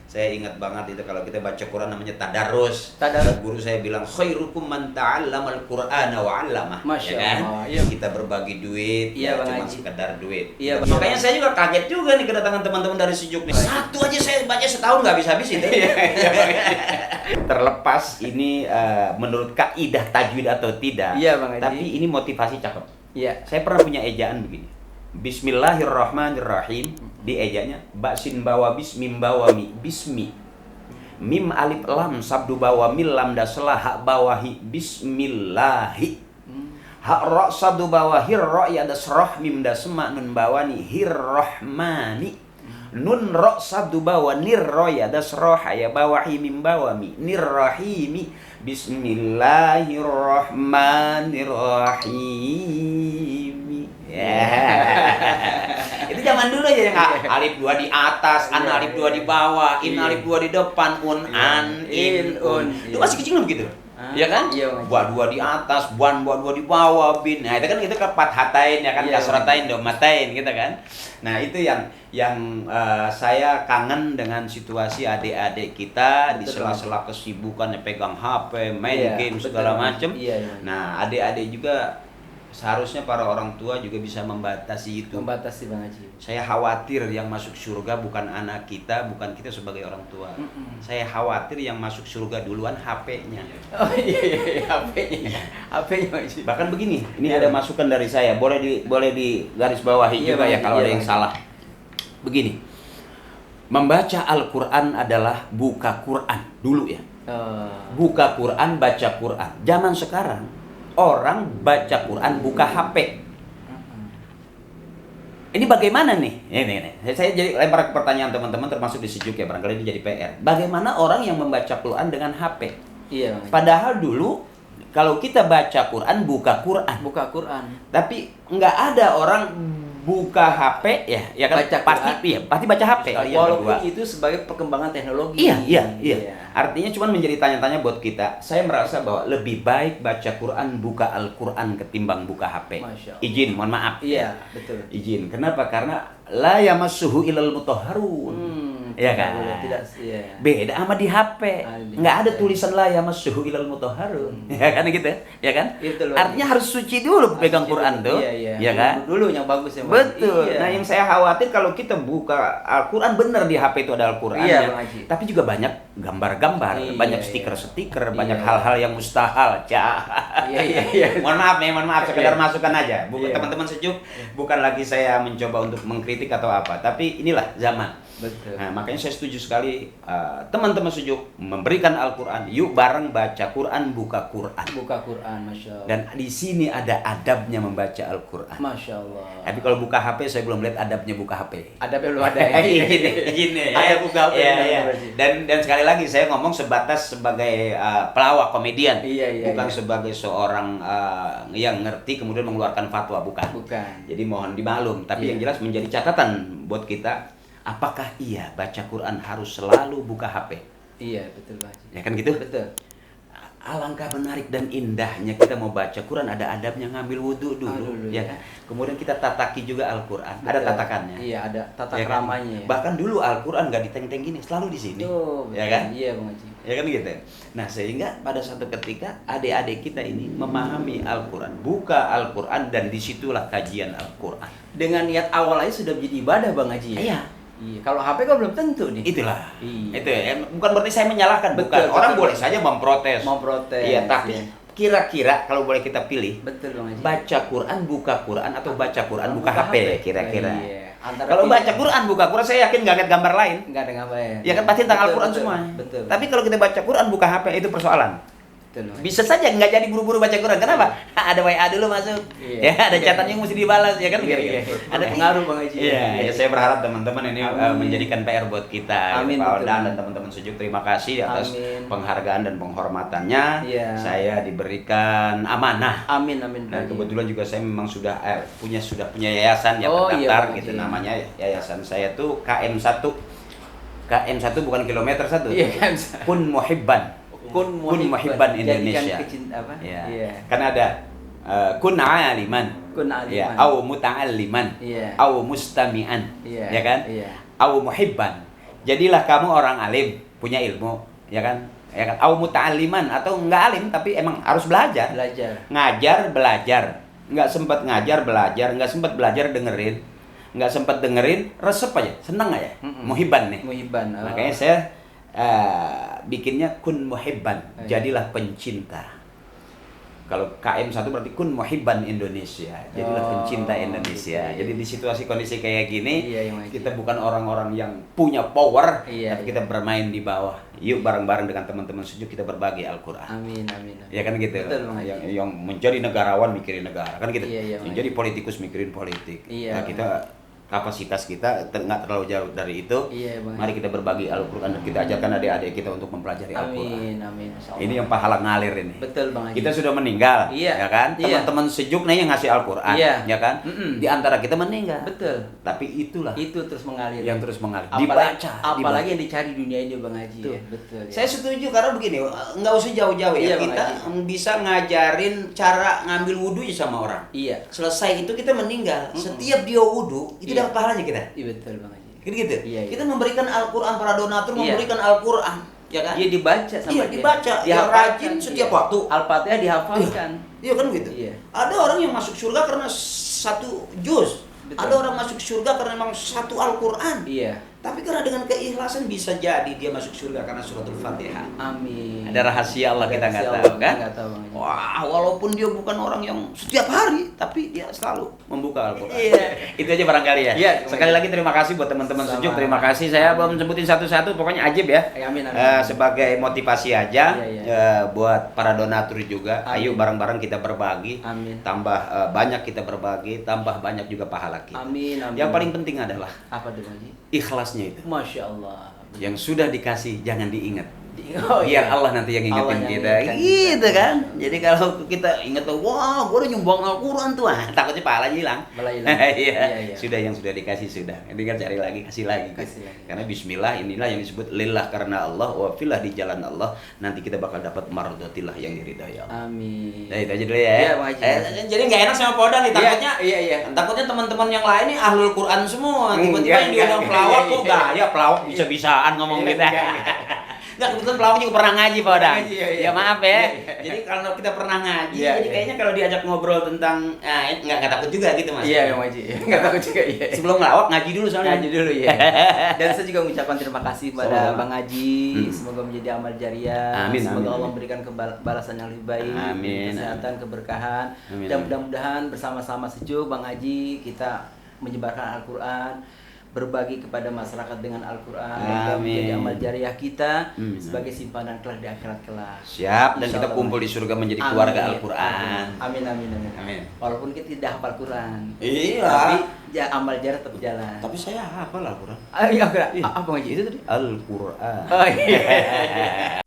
Saya ingat banget itu kalau kita baca Quran namanya tadarus. Tadarus. Guru saya bilang khairukum man ta'allamal Qur'ana wa 'allamah. Masya Ya kan? Allah, iya. Kita berbagi duit, Iya, ya, Bang cuma Haji. sekedar duit. Iya, Bang. Makanya saya juga kaget juga nih kedatangan teman-teman dari Sejuk nih. Satu aja saya baca setahun nggak habis-habis itu. Terlepas ini menurut kaidah tajwid atau tidak. Iya, Bang Haji. Tapi ini motivasi cakep. Iya. Saya pernah punya ejaan begini. Bismillahirrahmanirrahim. Di ejanya baksin bawa bismim bawa mi bismi. Mim alif lam sabdu bawa mil lam daslah hak bawahi bismillahi. Hak ra sabdu bawa hir ra ya dasrah mim dasma nun bawani hirrahmani. Nun ra sabdu bawa nir ra ya dasrah ya bawahi mim bawami nirrahimi. Bismillahirrahmanirrahim. Itu zaman dulu aja yang alif 2 di atas, an alif 2 di bawah, in alif 2 di depan, an in un. Itu masih kecil begitu. Ya kan? Buat 2 di atas, buat 2 di bawah, bin. Nah, itu kan itu ke fathatain ya kan, kasratain, domatain gitu kan. Nah, itu yang saya kangen dengan situasi adik-adik kita di sela-sela kesibukan pegang HP, main game segala macam. Nah, adik-adik juga seharusnya para orang tua juga bisa membatasi itu. Membatasi, Bang Haji. Saya khawatir yang masuk surga bukan anak kita, bukan kita sebagai orang tua. Saya khawatir yang masuk surga duluan HP-nya. Oh iya, HP-nya. HP-nya, Bang Haji. Bahkan begini, ini ada masukan dari saya, boleh di garis bawahi juga ya kalau ada yang salah. Begini. Membaca Al-Qur'an adalah buka Qur'an dulu ya. Buka Qur'an, baca Qur'an. Zaman sekarang orang baca Quran buka HP. Ini bagaimana nih? Ini. Saya jadi lempar pertanyaan teman-teman termasuk di Sejuk ya, barangkali ini jadi PR. Bagaimana orang yang membaca Quran dengan HP? Iya. Padahal dulu kalau kita baca Quran buka Quran. Buka Quran. Tapi nggak ada orang buka HP ya kan Baca pasti baca HP. Walaupun itu sebagai perkembangan teknologi. Iya. Artinya cuman menjadi tanya-tanya buat kita. Saya merasa bahwa lebih baik baca Quran, buka Al-Quran ketimbang buka HP. Izin, mohon maaf. Iya, betul. Izin. Kenapa? Karena la yamassuhu ilal mutahharun. Ya kan? Beda sama di HP. Nggak ada tulisan la yamassuhu ilal mutahharun. Ya kan gitu? Ya kan? Artinya harus suci dulu pegang Quran tuh. Ya kan? Dulu yang bagus ya. Betul. Nah, yang saya khawatir kalau kita buka Al-Quran, benar di HP itu ada Al-Quran ya. Tapi juga banyak gambar-gambar, banyak stiker-stiker, banyak hal-hal yang mustahil. Iya. Mohon maaf, sekedar masukan aja. Teman-teman Sejuk, bukan lagi saya mencoba untuk mengkritik atau apa, tapi inilah zaman. Betul. Nah, makanya saya setuju sekali teman-teman Sejuk memberikan Al-Quran. Yuk bareng baca Quran, buka Quran. Buka Quran, Masya Allah. Dan di sini ada adabnya membaca Al-Quran. Masya Allah. Tapi kalau buka HP, saya belum lihat adabnya buka HP. Adabnya belum ada. Gini. Ada buka HP. Dan sekali lagi saya ngomong sebatas sebagai pelawak komedian, bukan sebagai seorang yang ngerti kemudian mengeluarkan fatwa, bukan. Jadi mohon dimaklum. Tapi yang jelas menjadi catatan buat kita. Apakah iya baca Quran harus selalu buka HP? Iya, betul, Pak. Ya kan gitu? Betul. Alangkah menarik dan indahnya kita mau baca Quran, ada adabnya, ngambil wudhu dulu, ya kan? Kemudian kita tataki juga Al-Quran, ada tatakannya. Iya, ada tata keramanya. Bahkan dulu Al-Quran nggak diteng-teng gini, selalu di sini. Ya kan? Iya, Bang Haji. Ya kan gitu. Nah, sehingga pada suatu ketika adik-adik kita ini memahami Al-Quran, buka Al-Quran, dan disitulah kajian Al-Quran. Dengan niat awal aja sudah menjadi ibadah, Bang Haji. Iya. Kalau HP kan belum tentu nih. Itulah. Itu ya. Bukan berarti saya menyalahkan, bukan. Orang boleh saja memprotes. Iya, tapi kira-kira kalau boleh kita pilih, betul, Bang Haji. Baca Quran, buka Quran, atau baca Quran, buka HP, kira-kira. Kalau baca Quran, buka Quran, saya yakin nggak lihat gambar lain. Nggak ada gambar. Ya kan pasti tentang Al-Quran semua. Betul. Tapi kalau kita baca Quran, buka HP, itu persoalan. Bisa saja nggak jadi buru-buru baca Quran. Kenapa? Ada WA dulu masuk. Ya, ada catatan yang mesti dibalas, ya kan? Ada pengaruh, Bang Haji. Iya, saya berharap teman-teman ini menjadikan PR buat kita. Amin. Pak Aldan dan teman-teman Sejuk, terima kasih atas penghargaan dan penghormatannya. Saya diberikan amanah. Amin. Dan kebetulan juga saya memang sudah punya yayasan yang terdaftar gitu, namanya yayasan saya tuh KM1. KM1 bukan kilometer 1. Iya, KM1. Kun muhibban Indonesia. Kan ada kun aliman, ya, au muta'alliman, au mustami'an, ya kan? Au muhibban. Jadilah kamu orang alim, punya ilmu, ya kan? Ya kan? Au muta'alliman atau enggak alim tapi emang harus belajar. Ngajar, belajar. Enggak sempat ngajar, belajar, enggak sempat belajar dengerin. Enggak sempat dengerin, resep aja, seneng aja. Muhibban nih. Muhibban. Makanya saya bikinnya kun muhibban, jadilah pencinta. Kalau KM1 berarti kun muhibban Indonesia, jadilah pencinta Indonesia. Jadi di situasi kondisi kayak gini, kita bukan orang-orang yang punya power, tapi kita bermain di bawah. Yuk bareng-bareng dengan teman-teman sejuk kita berbagi Al-Quran. Amin, amin. Ya kan gitu. Betul, yang menjadi negarawan mikirin negara, kan gitu. Yang jadi politikus mikirin politik. Iya, nah, kita kapasitas kita nggak terlalu jauh dari itu. Mari kita berbagi Al-Quran dan kita ajarkan adik-adik kita untuk mempelajari Al-Quran. Amin. Ini yang pahala ngalir ini. Betul Bang Haji. Kita sudah meninggal, ya kan? Teman-teman sejuk nih yang ngasih Al-Quran, ya kan? Di antara kita meninggal. Betul. Tapi itulah. Itu terus mengalir. Yang terus mengalir. Dibaca. Apalagi yang dicari dunia ini Bang Haji. Ya? Betul. Saya setuju karena begini, nggak usah jauh-jauh ya. Kita bisa ngajarin cara ngambil wudhu sama orang. Selesai itu kita meninggal. Setiap dia wudhu itu dapat pahalanya kita. Iya betul Bang Haji. Gitu. Kita memberikan Al-Quran, para donatur memberikan Al-Quran, ya kan? Iya dibaca sama dia. Dibaca. Yang rajin setiap waktu. Al-Fatihah dihafalkan. Iya kan gitu. Ada orang yang masuk surga karena satu juz. Ada orang masuk surga karena memang satu Al-Quran. Tapi karena dengan keikhlasan bisa jadi dia masuk surga karena suratul Fatihah. Amin. Ada rahasia Allah kita nggak tahu kan? Wah, walaupun dia bukan orang yang setiap hari, tapi dia selalu membuka Al-Quran. Itu aja barangkali ya. Sekali lagi terima kasih buat teman-teman sejuk. Terima kasih. Saya belum sebutin satu-satu, pokoknya ajib ya. Amin. Sebagai motivasi aja buat para donatur juga. Ayo bareng-bareng kita berbagi. Tambah banyak kita berbagi, tambah banyak juga pahala kita. Amin. Yang paling penting adalah apa tuh Haji? Ikhlasnya itu. Masya Allah. Yang sudah dikasih jangan diingat. Oh, biar Allah nanti yang ingetin kita, gitu kan. Jadi kalau kita ingat tuh, wah, gue udah nyumbang Al-Quran tuh, takutnya pahalanya hilang. Iya. Sudah yang sudah dikasih sudah. Tinggal cari lagi, kasih lagi. Karena Bismillah inilah yang disebut lillah karena Allah, wa filah di jalan Allah. Nanti kita bakal dapat mardotillah yang diridhai Allah. Amin. Nah itu aja dulu ya. Jadi nggak enak sama Podan nih, takutnya. Takutnya teman-teman yang lain nih ahlul Quran semua. Tiba-tiba yang diundang pelawak kok gaya pelawak bisa-bisaan ngomong kita. Nggak, kebetulan pelawak juga pernah ngaji Pak Odang. Ya maaf ya. Jadi kalau kita pernah ngaji, jadi kayaknya kalau diajak ngobrol tentang nggak takut juga gitu Mas. Iya ngaji. Nggak takut juga. Sebelum ngelawak ngaji dulu soalnya. Ngaji dulu ya. Dan saya juga mengucapkan terima kasih pada Bang Haji. Semoga menjadi amal jariah. Semoga Allah memberikan balasan yang lebih baik. Kesehatan, keberkahan. Dan mudah-mudahan bersama-sama sejuk Bang Haji kita menyebarkan Al-Quran, berbagi kepada masyarakat dengan Al-Quran, menjadi amal jariah kita sebagai simpanan kelak di akhirat kelak. Siap, dan kita kumpul di surga menjadi keluarga Al-Quran. Amin. Walaupun kita tidak hafal Quran, iya, tapi amal jariah tetap jalan. Tapi saya hafal Al-Quran. Apa ngaji itu tadi? Al-Quran. Oh iya.